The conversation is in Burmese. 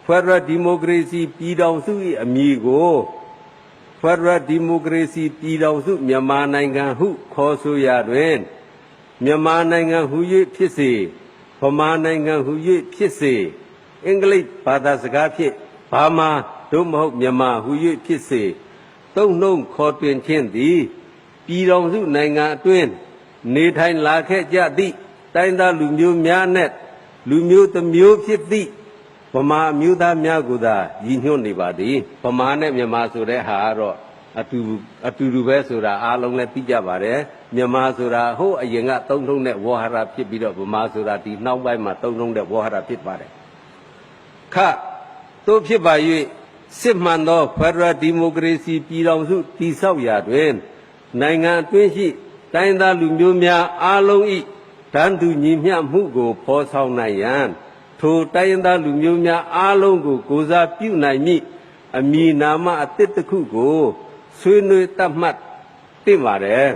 Federal Democracy ပြည်ထောင်စု၏အမည်ကို Federal Democracy ပြည်ထောင်စုမြန်မာနိုင်ငံဟုခေါ်ဆိုရာတွင်မြန်မာနိုင်ငံဟူ၍ဖြစ်စေဗမာနိုင်ငံဟူ၍ဖြစ်စေအင်္ဂလိပ်ဘာသာစကားဖြင့်ဘာမာသို့မဟုတ်မြန်မာဟူ၍ဖြစ်စေသုံးနှုန်းခေါ်တွင်ခြင်းသည်ပြည်ထောင်စုနိုင်ငံအတွင်းနေထိုင်လာခဲ့ကြသည့်တိုင်းသားလူမျိုးများနှင့်လူမျိုးတစ်မျိုးဖြစ်သည့်ဗမာအမျိုးသားများကိုသာရည်ညွှန်းနေပါသည်ဗမာနဲ့မြန်မာဆိုတဲ့ဟာကတော့အတူတူပဲဆိုတာအားလုံးလည်းသိကြပါတယ်မြန်မာဆိုတာဟိုးအရင်ကသုံးနှုန်းတဲ့ဝေါ်ဟာရဖြစ်ပြီးတော့ဗမာဆိုတာဒီနောက်ပိုင်းမှာသုံးနှုန်းတဲ့ဝေါ်ဟာရဖြစ်ပါတယ်တို့ဖြစ်ပါ၍စစ်မှန်သော Federal Democracy ပြည်ထောင်စုတည်ဆောက်ရာတွင်နိုင်ငံအတွင်းရှိတိုင်းသားလူမျိုးများအားလုံး၏တန်းတူညီမျှမှုကိုဖော်ဆောင်နိုင်ရန်ထိုတိုင်းသားလူမျိုးများအားလုံးကိုကိုးစားပြုနိုင်မည်အမည်နာမအသစ်တစ်ခုကိုဆွေးနွေးသတ်မှတ်သင့်ပါတယ်